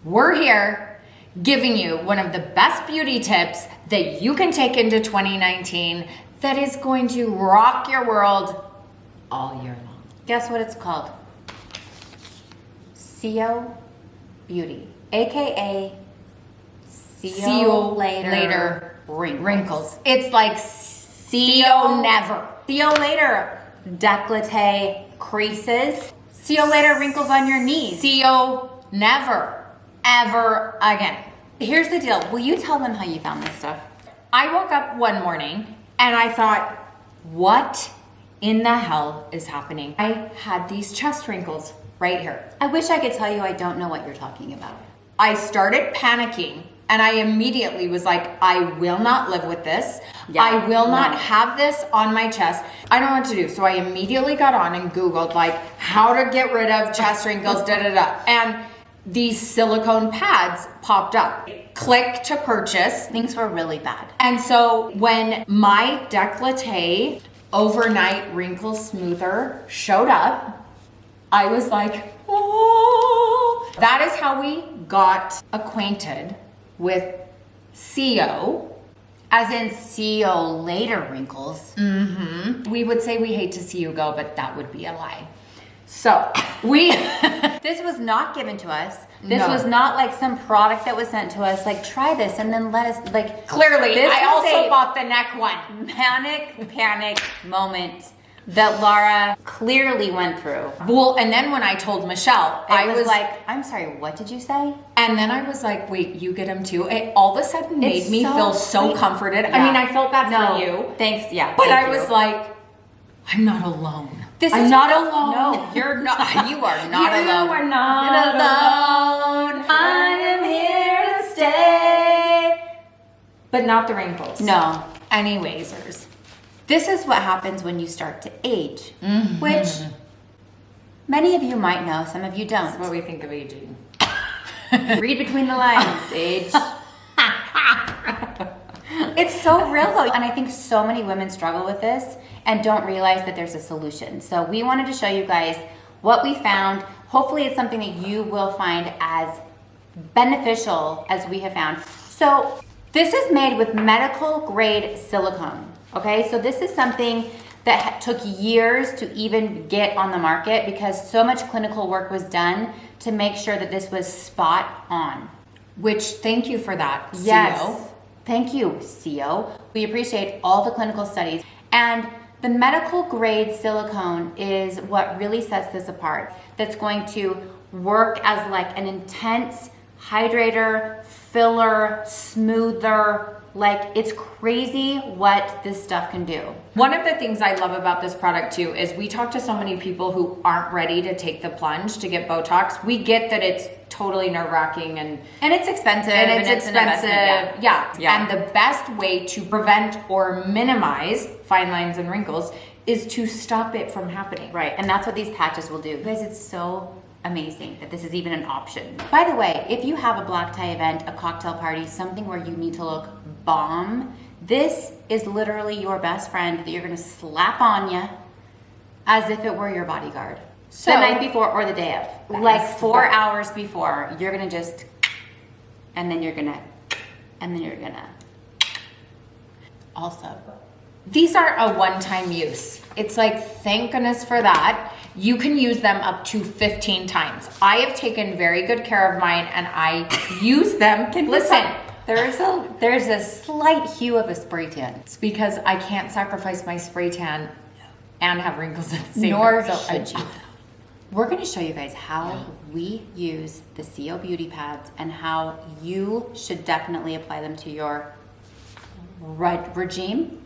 we're here giving you one of the best beauty tips that you can take into 2019 that is going to rock your world all year long. Guess what it's called? XOXO Beauty, aka see you later wrinkles. It's like see you never. See you later décolleté creases. See you later wrinkles on your knees. See you never, ever again. Here's the deal. Will you tell them how you found this stuff? I woke up one morning and I thought, what in the hell is happening? I had these chest wrinkles right here. I wish I could tell you I don't know what you're talking about. I started panicking and I immediately was like, I will not live with this. I will not have this on my chest. I don't know what to do. So I immediately got on and Googled like how to get rid of chest wrinkles, And these silicone pads popped up. Click to purchase. Things were really bad. And so when my décolleté overnight wrinkle smoother showed up, I was like, oh. That is how we got acquainted with XOXO. As in see you later wrinkles. Mm-hmm. We would say we hate to see you go, but that would be a lie. So this was not given to us. This was not like some product that was sent to us. Like, try this and then let us, like. Clearly, I also bought the neck one. Panic moment that Laura clearly went through. Well, and then when I told Michelle, I was like, I'm sorry, what did you say? And then I was like, wait, you get them too? It all of a sudden made me feel so comforted. Yeah. I mean, I felt bad for you. Thanks, yeah. But I was like, I'm not alone. I'm not alone. No, you're not. You are not alone. You are not alone. I am here to stay. But not the wrinkles. No. Anywaysers. This is what happens when you start to age, which many of you might know, some of you don't. That's what we think of aging. Read between the lines, age. It's so real though, and I think so many women struggle with this and don't realize that there's a solution. So we wanted to show you guys what we found. Hopefully it's something that you will find as beneficial as we have found. So this is made with medical grade silicone, okay? So this is something that took years to even get on the market because so much clinical work was done to make sure that this was spot on. Which, thank you for that, Yes. XOXO. Thank you, XOXO. We appreciate all the clinical studies. And the medical grade silicone is what really sets this apart. That's going to work as like an intense hydrator, filler, smoother. Like, it's crazy what this stuff can do. One of the things I love about this product too is we talk to so many people who aren't ready to take the plunge to get Botox. We get that it's totally nerve-wracking and it's expensive. And it's expensive. Yeah. Yeah. And the best way to prevent or minimize fine lines and wrinkles is to stop it from happening. Right. And that's what these patches will do. You guys, it's so amazing that this is even an option. By the way, if you have a black tie event, a cocktail party, something where you need to look bomb, this is literally your best friend that you're gonna slap on you as if it were your bodyguard. So, the night before or the day of. Like 4 hours before, you're gonna just, and then you're gonna. Also, these are a one-time use. It's like, thank goodness for that. You can use them up to 15 times. I have taken very good care of mine and I use them. Listen, there's a slight hue of a spray tan. it's because I can't sacrifice my spray tan and have wrinkles at the same Nor time. should you. We're gonna show you guys how we use the XOXO Beauty Pads and how you should definitely apply them to your regime.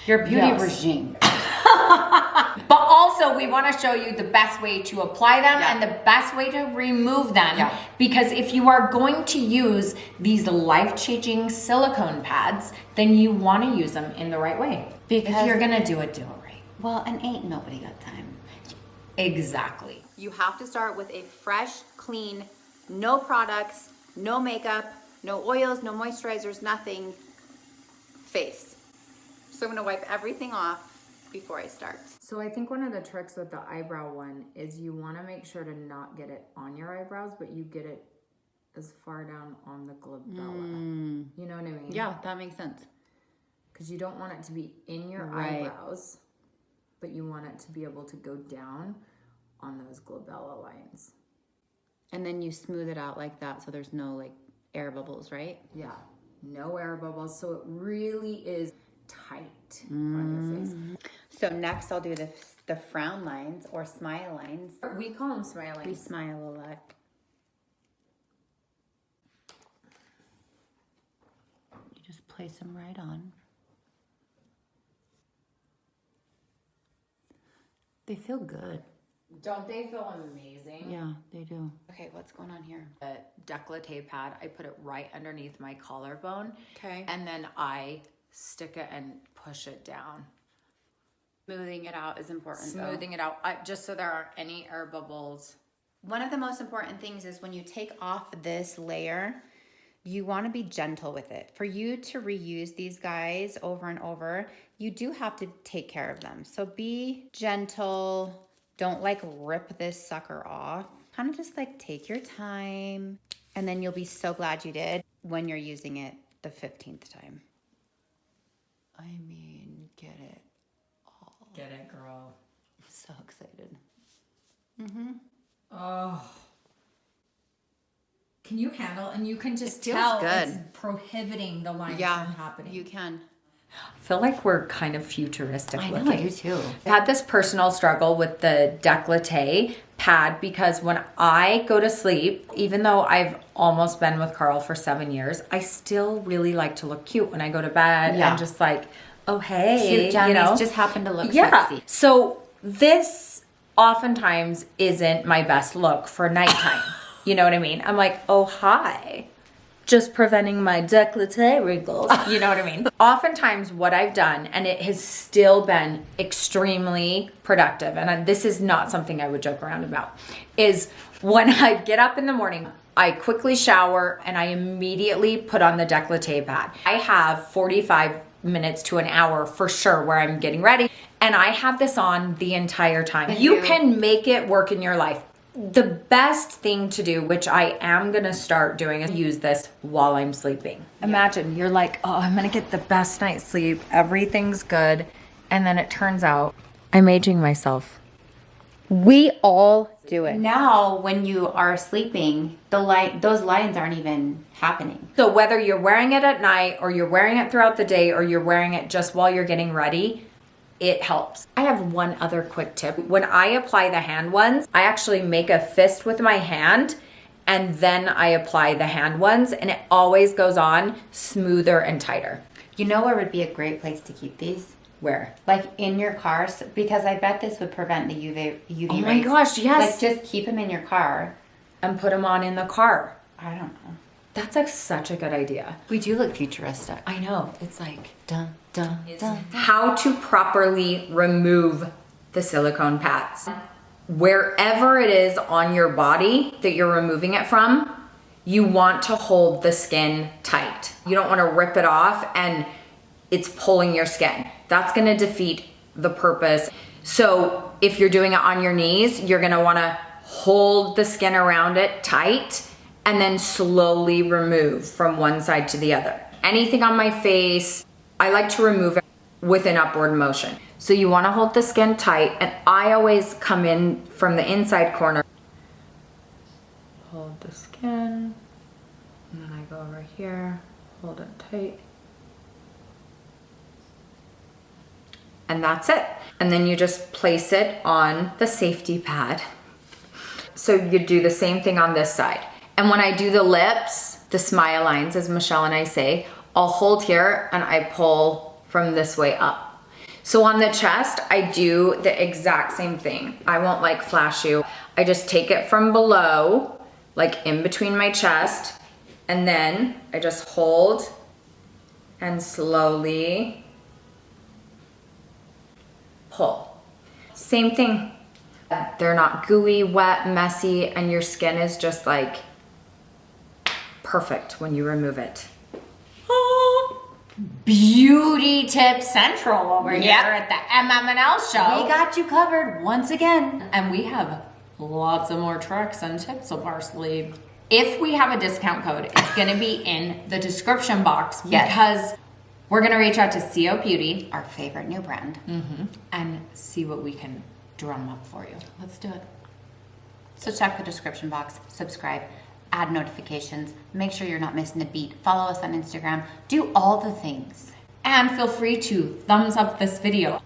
Your beauty regime. But also we want to show you the best way to apply them and the best way to remove them. Yeah. Because if you are going to use these life-changing silicone pads, then you want to use them in the right way. Because if you're going to do it right. Well, and ain't nobody got time. Exactly. You have to start with a fresh, clean, no products, no makeup, no oils, no moisturizers, nothing, face. So I'm gonna wipe everything off before I start. So I think one of the tricks with the eyebrow one is you want to make sure to not get it on your eyebrows, but you get it as far down on the glabella. You know what I mean? Yeah, that makes sense. Because you don't want it to be in your eyebrows, but you want it to be able to go down on those glabella lines. And then you smooth it out like that so there's no like air bubbles, right? Yeah, no air bubbles. So it really is tight on your face. So next I'll do the frown lines or smile lines. We call them smile lines. We smile a lot. You just place them right on. They feel good. Don't they feel amazing? Yeah, they do. Okay, what's going on here? The décolleté pad, I put it right underneath my collarbone. Okay. And then I stick it and push it down. Smoothing it out is important. Smoothing it out, just so there aren't any air bubbles. One of the most important things is when you take off this layer, you want to be gentle with it. For you to reuse these guys over and over, you do have to take care of them. So be gentle. Don't like rip this sucker off. Kind of just like take your time, and then you'll be so glad you did when you're using it the 15th time. I mean, get it all. Get it, girl. I'm so excited. Oh. Can you handle, and you can just feels tell good. It's prohibiting the lines Yeah, from happening. you can. I feel like we're kind of futuristic looking. I do too. I've had this personal struggle with the décolleté pad because when I go to sleep, even though I've almost been with Carl for 7 years, I still really like to look cute when I go to bed and just like, oh, hey. Cute jammies you know? just happen to look sexy. So this oftentimes isn't my best look for nighttime. You know what I mean? I'm like, oh, hi. Just preventing my décolleté wrinkles. You know what I mean? Oftentimes what I've done, and it has still been extremely productive, and this is not something I would joke around about, is when I get up in the morning, I quickly shower and I immediately put on the décolleté pad. I have 45 minutes to an hour for sure where I'm getting ready, and I have this on the entire time. You can make it work in your life. The best thing to do, which I am going to start doing, is use this while I'm sleeping. Imagine you're like, oh, I'm going to get the best night's sleep. Everything's good. And then it turns out I'm aging myself. We all do it. Now, when you are sleeping, those lines aren't even happening. So whether you're wearing it at night or you're wearing it throughout the day or you're wearing it just while you're getting ready, it helps. I have one other quick tip. When I apply the hand ones, I actually make a fist with my hand and then I apply the hand ones, and it always goes on smoother and tighter. You know where would be a great place to keep these? Where? Like in your car, because I bet this would prevent the UV rays. Oh my gosh, yes. Like just keep them in your car. And put them on in the car. I don't know. That's like such a good idea. We do look futuristic. I know. It's like Dun, dun, dun. how to properly remove the silicone pads. Wherever it is on your body that you're removing it from, you want to hold the skin tight. You don't want to rip it off and it's pulling your skin. That's going to defeat the purpose. So if you're doing it on your knees, you're going to want to hold the skin around it tight and then slowly remove from one side to the other. Anything on my face, I like to remove it with an upward motion. So you want to hold the skin tight, and I always come in from the inside corner. Hold the skin, and then I go over here, hold it tight. And that's it. And then you just place it on the safety pad. So you do the same thing on this side. And when I do the lips, the smile lines, as Michelle and I say, I'll hold here and I pull from this way up. So on the chest, I do the exact same thing. I won't like flash you. I just take it from below, like in between my chest, and then I just hold and slowly pull. Same thing. They're not gooey, wet, messy, and your skin is just like perfect when you remove it. beauty tip central over here at the MM&L show. We got you covered once again. And we have lots of more tricks and tips up our sleeve. If we have a discount code, it's gonna be in the description box because we're gonna reach out to CO Beauty, our favorite new brand, and see what we can drum up for you. Let's do it. So check the description box, subscribe, add notifications, make sure you're not missing a beat, follow us on Instagram, do all the things. And feel free to thumbs up this video.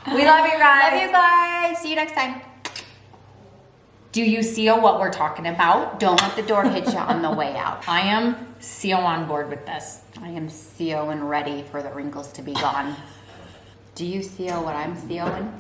We love you guys. Love you guys. See you next time. Do you see what we're talking about? Don't let the door hit you on the way out. I am CO on board with this. I am CO and ready for the wrinkles to be gone. Do you CO what I'm COing?